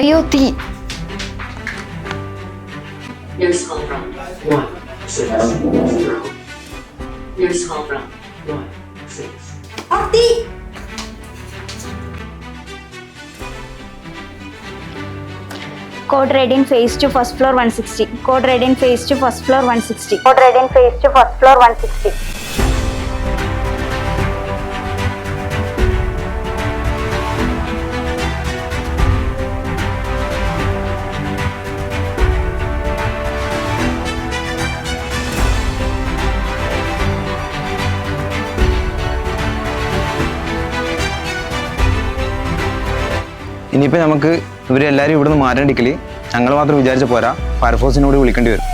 അയ്യോ തീ. No small round. 1, 6, 0. No small round. 1, 6. തീ. Code red in phase to first floor 160. Code red in phase to first floor 160. Code red in phase to first floor 160. ഇനിയിപ്പോൾ നമുക്ക് ഇവരെല്ലാവരും ഇവിടുന്ന് മാറ്റേണ്ടിക്കൽ ഞങ്ങൾ മാത്രം വിചാരിച്ച പോരാ, ഫയർഫോഴ്സിനോട് വിളിക്കേണ്ടി വരും.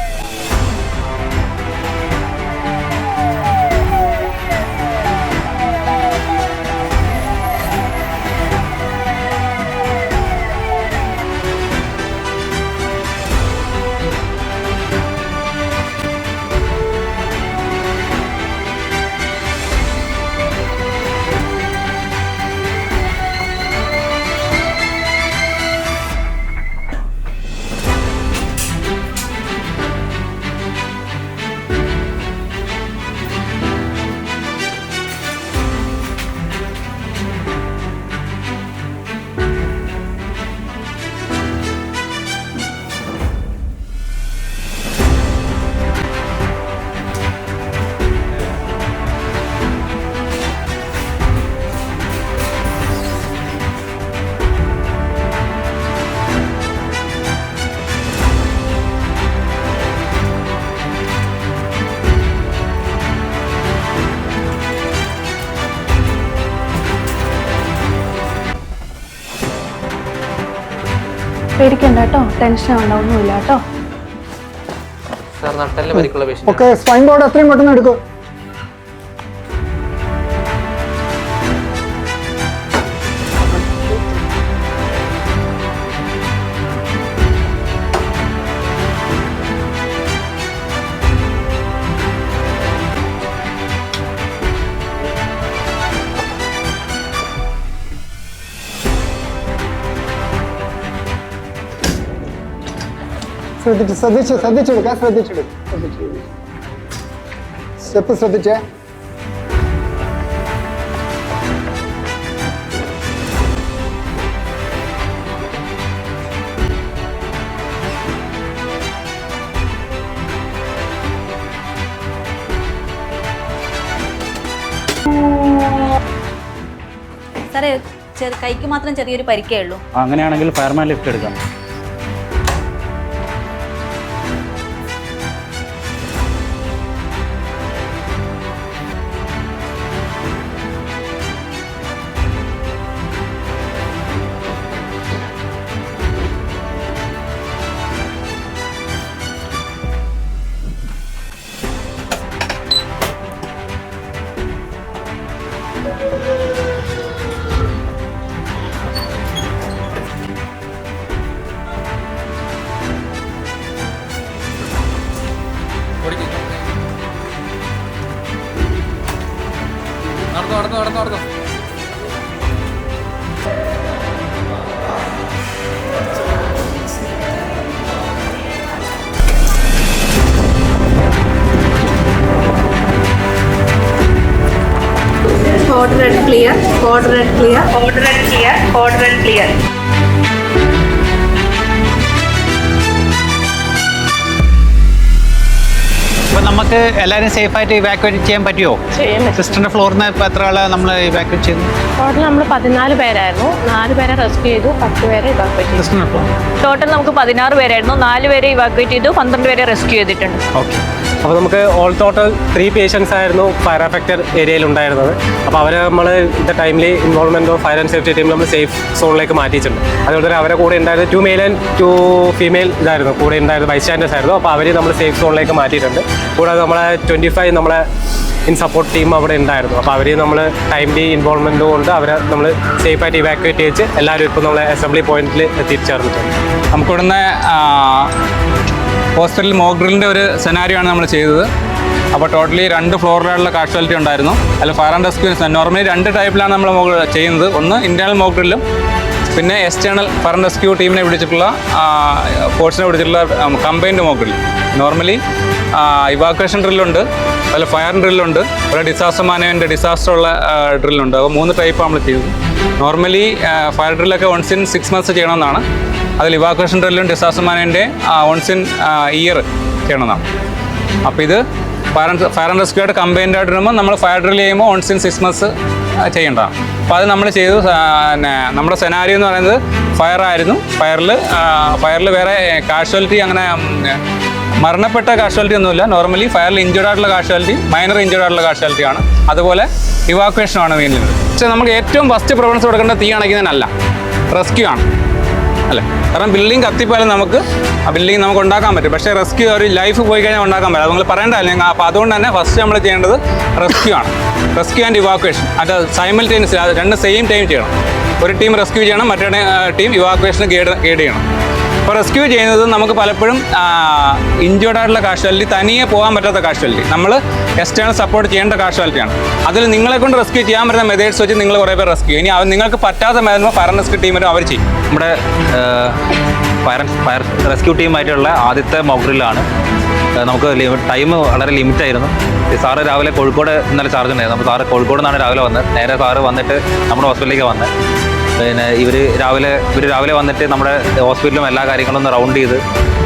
പേടിക്കണ്ട കേട്ടോ, ടെൻഷൻ ഉണ്ടാവുന്നില്ല കേട്ടോ. ഓക്കെ, സ്പൈൻ ബോർഡ് എത്രയും പെട്ടെന്ന് എടുക്കും. ശ്രദ്ധിച്ചെടുക്കാം. സ്റ്റെപ്പ് ശ്രദ്ധിച്ചേ. സാറേ, കൈക്ക് മാത്രം ചെറിയൊരു പരിക്കേ ഉള്ളൂ. അങ്ങനെയാണെങ്കിൽ ഫയർമാൻ ലിഫ്റ്റ് എടുക്കാം. നടന്നു. Code red clear. Code red clear. Code red clear. Code red clear. അപ്പോൾ നമുക്ക് എല്ലാവരും സേഫായിട്ട് ഇവാക്യുവേറ്റ് ചെയ്യാൻ പറ്റുമോ? സിസ്റ്ററിൻ്റെ ഫ്ലോറിൽ നിന്ന് ഇപ്പോൾ എത്ര ആളെ നമ്മൾ ഇവാക്യുവേറ്റ് ചെയ്തു? ടോട്ടൽ നമ്മൾ 14 പേരായിരുന്നു. 4 പേരെ റെസ്ക്യൂ ചെയ്തു, 10 പേരെ ഇവാക്യുവേറ്റ് ചെയ്തു. സിസ്റ്ററിൻ്റെ ഫ്ലോർ ടോട്ടൽ നമുക്ക് 16 പേരായിരുന്നു. 4 പേരെ ഇവാക്യുവേറ്റ് ചെയ്തു, 12 പേരെ റെസ്ക്യൂ ചെയ്തിട്ടുണ്ട്. ഓക്കെ. അപ്പോൾ നമുക്ക് ഓൾ ടോട്ടൽ 3 പേഷ്യൻസ് ആയിരുന്നു ഫയർ അഫക്റ്റഡ് ഏരിയയിൽ ഉണ്ടായിരുന്നത്. അപ്പോൾ അവരെ നമ്മൾ ഇന്ന ടൈമിൽ involvement of fire and safety ടീമിൽ നമ്മൾ സേഫ് സോണിലേക്ക് മാറ്റിയിട്ടുണ്ട്. അതുപോലെ തന്നെ അവരെ കൂടെ ഉണ്ടായിരുന്നത് 2 മെയിൽ ആൻഡ് 2 ഫീമെയിൽ ഇതായിരുന്നു കൂടെ ഉണ്ടായിരുന്നത്, ബൈസ്റ്റാൻഡേഴ്സ് ആയിരുന്നു. അപ്പോൾ അവർ നമ്മൾ സേഫ് സോണിലേക്ക് മാറ്റിയിട്ടുണ്ട്. കൂടാതെ നമ്മളെ 25 നമ്മളെ ഇൻ സപ്പോർട്ട് ടീം അവിടെ ഉണ്ടായിരുന്നു. അപ്പോൾ അവർ നമ്മൾ ടൈംലി ഇൻവോൾവ്മെൻറ്റ് കൊണ്ട് അവരെ നമ്മൾ സേഫായിട്ട് ഇവാക്യുവേറ്റ് ചെയ്ത് എല്ലാവരും ഇപ്പോൾ നമ്മളെ അസംബ്ലി പോയിന്റിൽ എത്തിച്ചേർന്നിട്ടുണ്ട്. നമുക്കിവിടുന്ന് ഹോസ്പിറ്റൽ മോക്ക് ഡ്രില്ലിൻ്റെ ഒരു സെനാരിയോ ആണ് നമ്മൾ ചെയ്തത്. അപ്പോൾ ടോട്ടലി 2 ഫ്ലോറിലുള്ള കാഷ്വാലിറ്റി ഉണ്ടായിരുന്നു. അതിൽ ഫയർ ആൻഡ് റെസ്ക്യൂ നോർമലി 2 ടൈപ്പിലാണ് നമ്മൾ ചെയ്യുന്നത്. ഒന്ന് ഇൻറ്റേർണൽ മോക്ക് ഡ്രില്ലും പിന്നെ എക്സ്റ്റേണൽ ഫയർ ആൻഡ് റെസ്ക്യൂ ടീമിനെ വിളിച്ചിട്ടുള്ള ഫോഴ്സിനെ വിളിച്ചിട്ടുള്ള combined mock drill. Normally evacuation ഡ്രില്ലുണ്ട്, അതുപോലെ ഫയർ ഡ്രില്ലുണ്ട്, അതുപോലെ ഡിസാസ്റ്റർ മാനേജ്മെൻറ്റ് ഡിസാസ്റ്ററുള്ള ഡ്രില്ലുണ്ട്. അപ്പോൾ 3 ടൈപ്പ് നമ്മൾ ചെയ്തത്. നോർമലി ഫയർ ഡ്രില്ലൊക്കെ വൺസ് ഇൻ 6 months ചെയ്യണമെന്നാണ്. അതിൽ ഇവാക്വേഷൻ ഡ്രില്ലും disaster management once in year ചെയ്യണമെന്നാണ്. അപ്പോൾ ഇത് ഫയർ ആൻഡ് റെസ്ക്യൂ ആയിട്ട് കമ്പൈൻഡ് ആയിട്ട് വരുമ്പോൾ നമ്മൾ ഫയർ ഡ്രിൽ ചെയ്യുമ്പോൾ വൺസ് ഇൻ 6 months ചെയ്യേണ്ടതാണ്. അപ്പോൾ അത് നമ്മൾ ചെയ്തു. പിന്നെ നമ്മുടെ സെനാരിയോ എന്ന് പറയുന്നത് ഫയറായിരുന്നു. ഫയറിൽ വേറെ കാഷ്വാലിറ്റി അങ്ങനെ മരണപ്പെട്ട കാഷ്വാലിറ്റി ഒന്നുമില്ല. നോർമലി ഫയറിൽ ഇഞ്ചേർഡ് ആയിട്ടുള്ള കാഷ്വാലിറ്റി, മൈനർ ഇഞ്ചേർഡ് ആയിട്ടുള്ള കാഷ്വാലിറ്റിയാണ്. അതുപോലെ ഇവാക്വേഷനാണ് മെയിൻലി. പക്ഷേ നമുക്ക് ഏറ്റവും ഫസ്റ്റ് പ്രിഫറൻസ് കൊടുക്കേണ്ട തീ അണയ്ക്കുന്നതിനല്ല, റെസ്ക്യൂ ആണ് അല്ലേ. കാരണം ബിൽഡിംഗ് കത്തിപ്പോയാലും നമുക്ക് ആ ബിൽഡിംഗ് നമുക്ക് ഉണ്ടാക്കാൻ പറ്റും. പക്ഷേ റെസ്ക്യൂ ഒരു ലൈഫ് പോയി കഴിഞ്ഞാൽ ഉണ്ടാക്കാൻ പറ്റില്ല. അത് നമ്മൾ പറയേണ്ടതല്ല. അപ്പോൾ അതുകൊണ്ട് തന്നെ ഫസ്റ്റ് നമ്മൾ ചെയ്യേണ്ടത് റെസ്ക്യൂ ആണ്. റെസ്ക്യൂ ആൻഡ് ഇവാക്വേഷൻ അത് സൈമൾട്ടേനിയസ്ലി, അത് രണ്ട് സെയിം ടൈം ചെയ്യണം. ഒരു ടീം റെസ്ക്യൂ ചെയ്യണം, മറ്റേ ടീം ഇവാക്വേഷന് ഗൈഡ് ചെയ്യണം. ഇപ്പോൾ റെസ്ക്യൂ ചെയ്യുന്നത് നമുക്ക് പലപ്പോഴും ഇഞ്ചേർഡ് ആയിട്ടുള്ള കാഷ്വാലിറ്റി, തനിയെ പോകാൻ പറ്റാത്ത കാഷ്വാലിറ്റി, നമ്മൾ എക്സ്റ്റേണൽ സപ്പോർട്ട് ചെയ്യേണ്ട കാഷ്വാലിറ്റിയാണ്. അതിൽ നിങ്ങളെ കൊണ്ട് റെസ്ക്യൂ ചെയ്യാൻ പറ്റുന്ന മെത്തേഡ്സ് വെച്ച് നിങ്ങൾ കുറേ പേർ റെസ്ക്യൂ. ഇനി നിങ്ങൾക്ക് പറ്റാത്ത മേഖല ഫയർ ആൻഡ് റെസ്ക്യൂ ടീമിനും അവർ ചെയ്യും. നമ്മുടെ ഫയർ റെസ്ക്യൂ ടീമായിട്ടുള്ള ആദ്യത്തെ മോക്ക് ഡ്രില്ലാണ്. നമുക്ക് ടൈം വളരെ ലിമിറ്റായിരുന്നു. സാറ് രാവിലെ കോഴിക്കോട് ഇന്നലെ ചാർജ് ഉണ്ടായിരുന്നു. അപ്പോൾ സാറ് കോഴിക്കോട് നിന്നാണ് രാവിലെ വന്നത്. നേരെ സാറ് വന്നിട്ട് നമ്മുടെ ഹോസ്പിറ്റലിലേക്ക് വന്നത്. പിന്നെ ഇവർ രാവിലെ വന്നിട്ട് നമ്മുടെ ഹോസ്പിറ്റലും എല്ലാ കാര്യങ്ങളും ഒന്ന് റൗണ്ട് ചെയ്ത്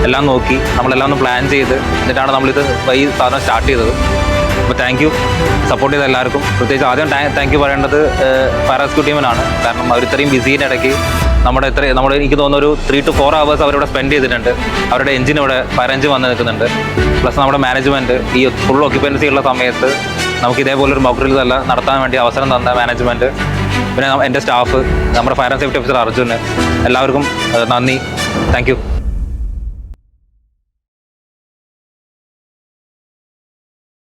എല്ലാം നോക്കി നമ്മളെല്ലാം ഒന്ന് പ്ലാൻ ചെയ്ത് എന്നിട്ടാണ് നമ്മളിത് ഈ സാധനം സ്റ്റാർട്ട് ചെയ്തത്. അപ്പോൾ താങ്ക് യു സപ്പോർട്ട് ചെയ്ത എല്ലാവർക്കും. പ്രത്യേകിച്ച് ആദ്യം താങ്ക് യു പറയേണ്ടത് ഫയർ റെസ്ക്യൂ ടീമിനാണ്. കാരണം അവർ ഇത്രയും ബിസീൻ്റെ ഇടയ്ക്ക് നമ്മുടെ എനിക്ക് തോന്നുന്ന ഒരു 3 to 4 hours അവരിവിടെ സ്പെൻഡ് ചെയ്തിട്ടുണ്ട്. അവരുടെ എഞ്ചിൻ ഇവിടെ ഫയർ എഞ്ചിൻ വന്ന് നിൽക്കുന്നുണ്ട്. പ്ലസ് നമ്മുടെ മാനേജ്മെൻറ്റ് ഈ ഫുൾ ഓക്യുപ്പൻസി ഉള്ള സമയത്ത് നമുക്ക് ഇതേപോലൊരു മോക്ക് ഡ്രിൽ നടത്താൻ വേണ്ടി അവസരം തന്ന മാനേജ്മെൻറ്റ്, പിന്നെ എൻ്റെ സ്റ്റാഫ്, നമ്മുടെ ഫയർ ആൻഡ് സേഫ്റ്റി ഓഫീസർ അർജുന്, എല്ലാവർക്കും നന്ദി. Thank you.